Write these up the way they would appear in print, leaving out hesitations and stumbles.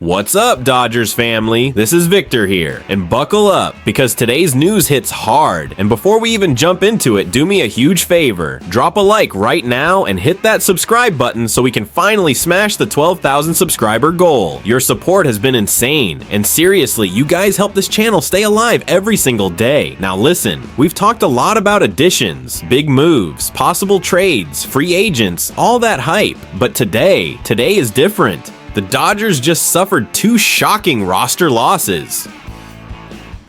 What's up, Dodgers family? This is Victor here, and buckle up, because today's news hits hard. And before we even jump into it, do me a huge favor. Drop a like right now and hit that subscribe button so we can finally smash the 12,000 subscriber goal. Your support has been insane, and seriously, you guys help this channel stay alive every single day. Now listen, we've talked a lot about additions, big moves, possible trades, free agents, all that hype. But today is different. The Dodgers just suffered two shocking roster losses.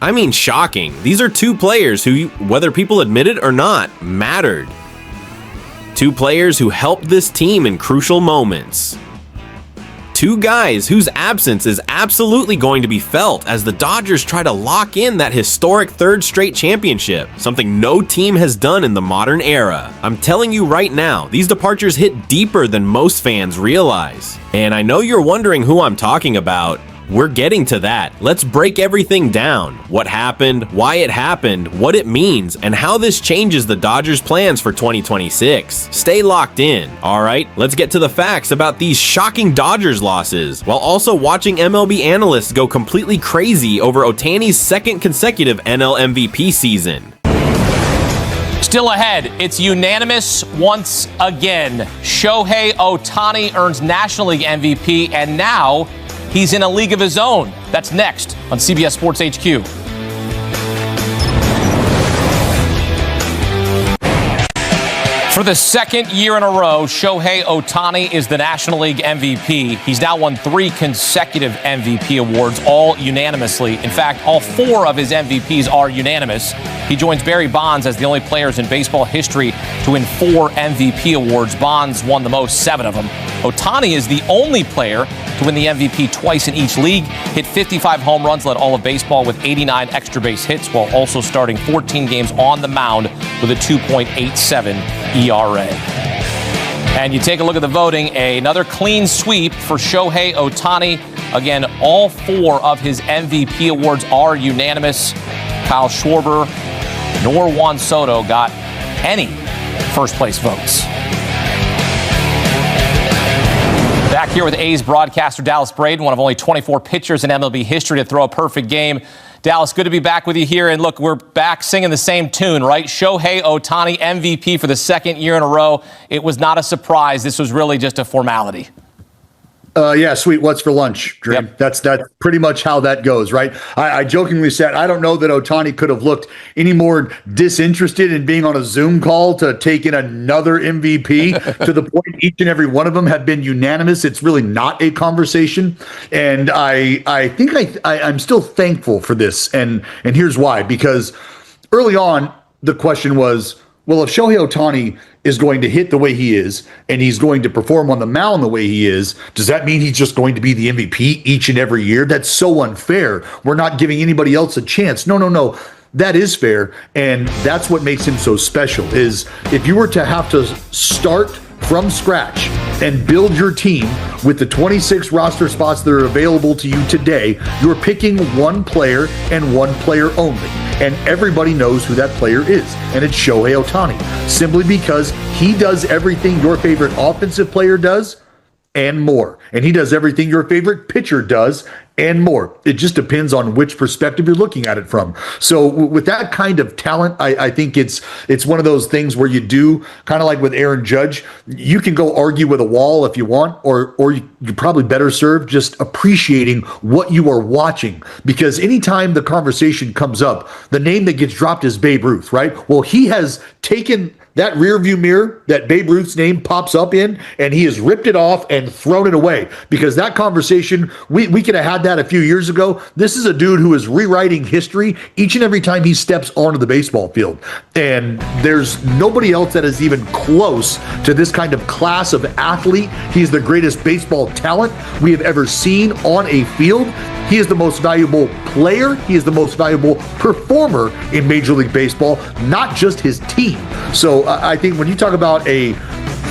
I mean shocking. These are two players who, whether people admit it or not, mattered. Two players who helped this team in crucial moments. Two guys whose absence is absolutely going to be felt as the Dodgers try to lock in that historic third straight championship, something no team has done in the modern era. I'm telling you right now, these departures hit deeper than most fans realize. And I know you're wondering who I'm talking about. We're getting to that. Let's break everything down. What happened, why it happened, what it means, and how this changes the Dodgers' plans for 2026. Stay locked in. All right, let's get to the facts about these shocking Dodgers losses, while also watching MLB analysts go completely crazy over Ohtani's second consecutive NL MVP season. Still ahead, it's unanimous once again. Shohei Ohtani earns National League MVP, and now he's in a league of his own. That's next on CBS Sports HQ. For the second year in a row, Shohei Ohtani is the National League MVP. He's now won 3 consecutive MVP awards, all unanimously. In fact, all 4 of his MVPs are unanimous. He joins Barry Bonds as the only players in baseball history to win 4 MVP awards. Bonds won the most, 7 of them. Ohtani is the only player to win the MVP twice in each league, hit 55 home runs, led all of baseball with 89 extra base hits, while also starting 14 games on the mound with a 2.87 ERA. And you take a look at the voting, another clean sweep for Shohei Ohtani. Again, all 4 of his MVP awards are unanimous. Kyle Schwarber nor Juan Soto got any first place votes. Back here with A's broadcaster Dallas Braden, one of only 24 pitchers in MLB history to throw a perfect game. Dallas, good to be back with you here. And look, we're back singing the same tune, right? Shohei Ohtani, MVP for the second year in a row. It was not a surprise. This was really just a formality. Yeah, sweet. What's for lunch, Dream? Yep. That's pretty much how that goes, right? I jokingly said, I don't know that Ohtani could have looked any more disinterested in being on a Zoom call to take in another MVP to the point each and every one of them have been unanimous. It's really not a conversation. And I think I'm still thankful for this. And here's why. Because early on, the question was, well, if Shohei Ohtani is going to hit the way he is, and he's going to perform on the mound the way he is, does that mean he's just going to be the MVP each and every year? That's so unfair. We're not giving anybody else a chance. No. That is fair, and that's what makes him so special, is if you were to have to start from scratch and build your team with the 26 roster spots that are available to you today, you're picking one player and one player only. And everybody knows who that player is, and it's Shohei Ohtani, simply because he does everything your favorite offensive player does and more. And he does everything your favorite pitcher does and more. It just depends on which perspective you're looking at it from. So with that kind of talent, I think it's one of those things where you do, kind of like with Aaron Judge, you can go argue with a wall if you want, or you're probably better served just appreciating what you are watching. Because anytime the conversation comes up, the name that gets dropped is Babe Ruth, right? Well, he has taken that rearview mirror that Babe Ruth's name pops up in, and he has ripped it off and thrown it away. Because that conversation, we could have had that a few years ago. This is a dude who is rewriting history each and every time he steps onto the baseball field. And there's nobody else that is even close to this kind of class of athlete. He's the greatest baseball talent we have ever seen on a field. He is the most valuable player. He is the most valuable performer in Major League Baseball, not just his team. So I think when you talk about a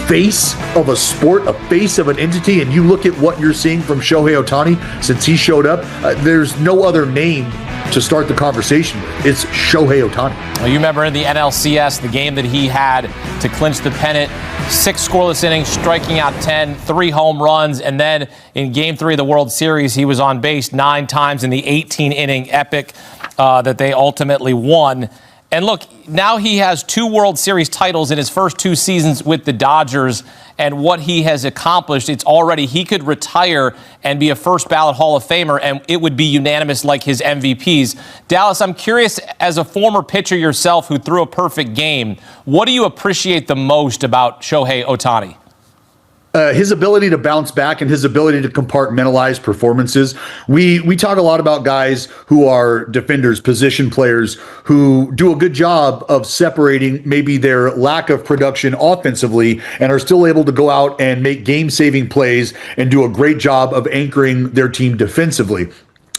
face of a sport, a face of an entity, and you look at what you're seeing from Shohei Ohtani since he showed up, there's no other name to start the conversation with. It's Shohei Ohtani. Well, you remember in the NLCS, the game that he had to clinch the pennant, 6 scoreless innings, striking out 10, 3 home runs, and then in Game 3 of the World Series, he was on base 9 times in the 18-inning epic that they ultimately won. And look, now he has 2 World Series titles in his first 2 seasons with the Dodgers, and what he has accomplished, it's already, he could retire and be a first ballot Hall of Famer, and it would be unanimous like his MVPs. Dallas, I'm curious, as a former pitcher yourself who threw a perfect game, what do you appreciate the most about Shohei Ohtani? His ability to bounce back and his ability to compartmentalize performances. We talk a lot about guys who are defenders, position players, who do a good job of separating maybe their lack of production offensively and are still able to go out and make game-saving plays and do a great job of anchoring their team defensively.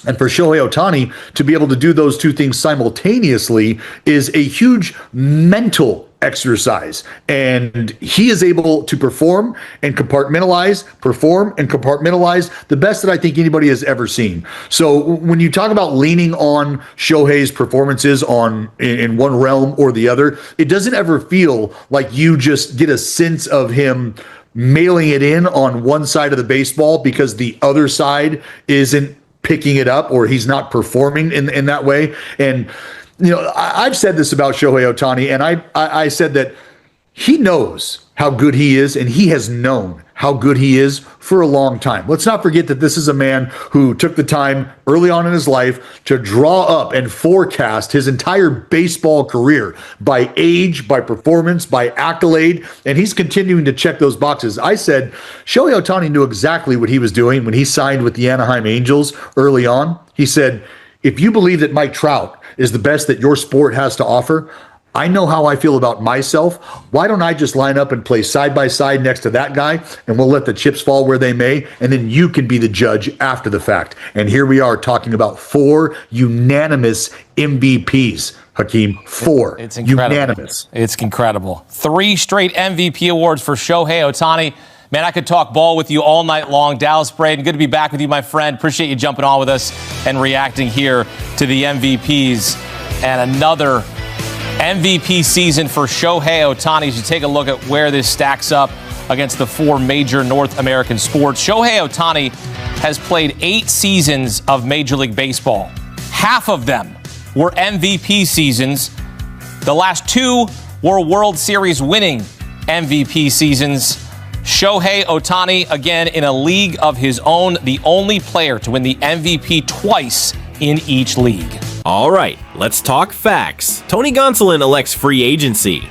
And for Shohei Ohtani to be able to do those 2 things simultaneously is a huge mental exercise. And he is able to perform and compartmentalize the best that I think anybody has ever seen. So when you talk about leaning on Shohei's performances in one realm or the other, it doesn't ever feel like you just get a sense of him mailing it in on one side of the baseball because the other side isn't picking it up or he's not performing in that way. And you know, I've said this about Shohei Ohtani, and I said that he knows how good he is, and he has known how good he is for a long time. Let's not forget that this is a man who took the time early on in his life to draw up and forecast his entire baseball career by age, by performance, by accolade, and he's continuing to check those boxes. I said Shohei Ohtani knew exactly what he was doing when he signed with the Anaheim Angels early on. He said, if you believe that Mike Trout is the best that your sport has to offer, I know how I feel about myself. Why don't I just line up and play side by side next to that guy, and we'll let the chips fall where they may, and then you can be the judge after the fact. And here we are talking about 4 unanimous MVPs, Hakeem. 4. It's incredible. Unanimous. It's incredible. 3 straight MVP awards for Shohei Ohtani. Man, I could talk ball with you all night long. Dallas Braden, good to be back with you, my friend. Appreciate you jumping on with us and reacting here to the MVPs. And another MVP season for Shohei Ohtani as you take a look at where this stacks up against the 4 major North American sports. Shohei Ohtani has played 8 seasons of Major League Baseball. Half of them were MVP seasons. The last 2 were World Series winning MVP seasons. Shohei Ohtani, again, in a league of his own, the only player to win the MVP twice in each league. All right, let's talk facts. Tony Gonsolin elects free agency.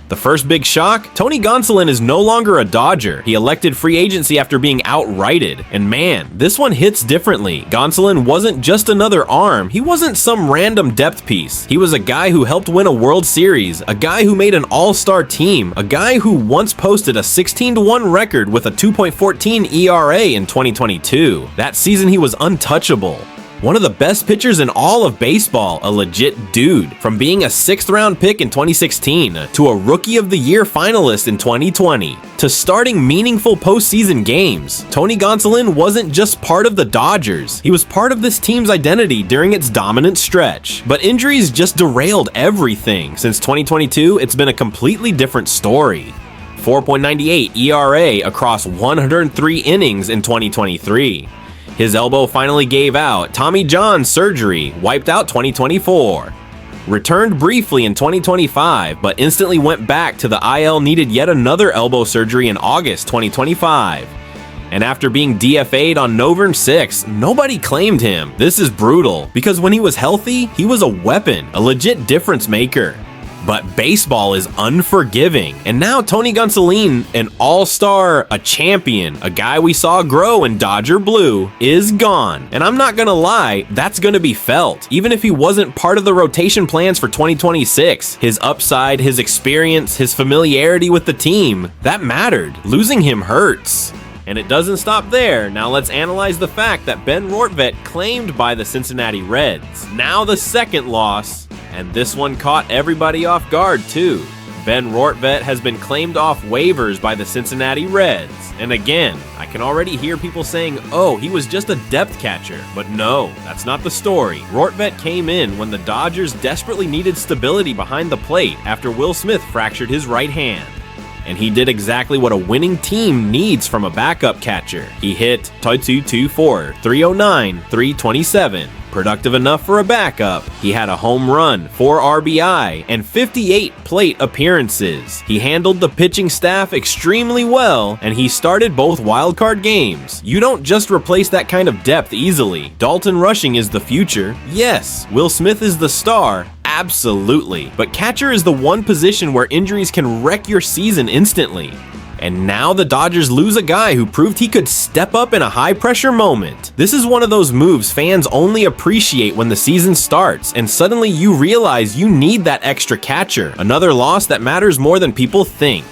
The first big shock, Tony Gonsolin is no longer a Dodger. He elected free agency after being outrighted. And man, this one hits differently. Gonsolin wasn't just another arm. He wasn't some random depth piece. He was a guy who helped win a World Series, a guy who made an all-star team, a guy who once posted a 16-1 record with a 2.14 ERA in 2022. That season he was untouchable. One of the best pitchers in all of baseball, a legit dude. From being a 6th-round pick in 2016 to a Rookie of the Year finalist in 2020 to starting meaningful postseason games, Tony Gonsolin wasn't just part of the Dodgers. He was part of this team's identity during its dominant stretch. But injuries just derailed everything. Since 2022, it's been a completely different story. 4.98 ERA across 103 innings in 2023. His elbow finally gave out. Tommy John surgery wiped out 2024. Returned briefly in 2025, but instantly went back to the IL, needed yet another elbow surgery in August 2025. And after being DFA'd on November 6th, nobody claimed him. This is brutal, because when he was healthy, he was a weapon, a legit difference maker. But baseball is unforgiving, and now Tony Gonsolin, an all-star, a champion, a guy we saw grow in Dodger blue, is gone. And I'm not gonna lie, that's gonna be felt. Even if he wasn't part of the rotation plans for 2026, his upside, his experience, his familiarity with the team, that mattered. Losing him hurts. And it doesn't stop there. Now let's analyze the fact that Ben Rortvedt claimed by the Cincinnati Reds. Now the second loss, and this one caught everybody off guard too. Ben Rortvedt has been claimed off waivers by the Cincinnati Reds. And again, I can already hear people saying, oh, he was just a depth catcher. But no, that's not the story. Rortvedt came in when the Dodgers desperately needed stability behind the plate after Will Smith fractured his right hand. And he did exactly what a winning team needs from a backup catcher. He hit .224, 309, 327. Productive enough for a backup. He had a home run, 4 RBI, and 58 plate appearances. He handled the pitching staff extremely well, and he started both wildcard games. You don't just replace that kind of depth easily. Dalton Rushing is the future. Yes. Will Smith is the star. Absolutely. But catcher is the one position where injuries can wreck your season instantly. And now the Dodgers lose a guy who proved he could step up in a high-pressure moment. This is one of those moves fans only appreciate when the season starts, and suddenly you realize you need that extra catcher. Another loss that matters more than people think.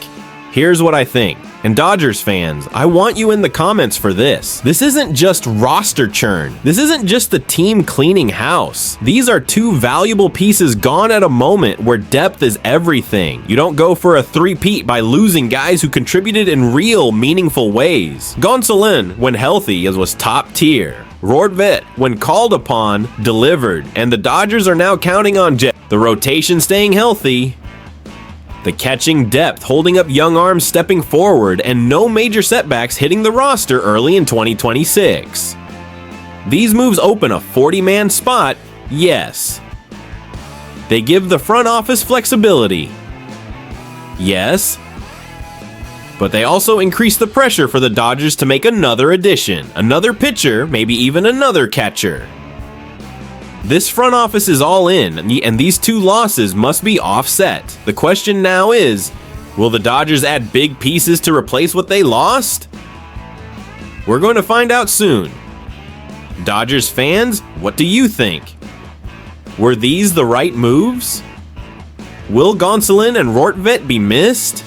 Here's what I think. And Dodgers fans, I want you in the comments for this. This isn't just roster churn. This isn't just the team cleaning house. These are two valuable pieces gone at a moment where depth is everything. You don't go for a three-peat by losing guys who contributed in real, meaningful ways. Gonsolin, when healthy, was top tier. Rortvedt, when called upon, delivered. And the Dodgers are now counting on the rotation staying healthy, the catching depth holding up young arms stepping forward, and no major setbacks hitting the roster early in 2026. These moves open a 40-man spot, yes. They give the front office flexibility, yes. But they also increase the pressure for the Dodgers to make another addition, another pitcher, maybe even another catcher. This front office is all in, and these two losses must be offset. The question now is, will the Dodgers add big pieces to replace what they lost? We're going to find out soon. Dodgers fans, what do you think? Were these the right moves? Will Gonsolin and Rortvedt be missed?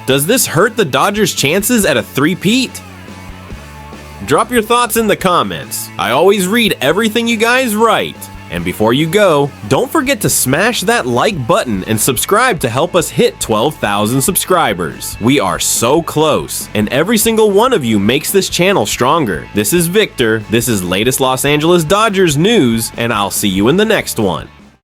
Does this hurt the Dodgers' chances at a three-peat? Drop your thoughts in the comments. I always read everything you guys write. And before you go, don't forget to smash that like button and subscribe to help us hit 12,000 subscribers. We are so close, and every single one of you makes this channel stronger. This is Victor, this is latest Los Angeles Dodgers news, and I'll see you in the next one.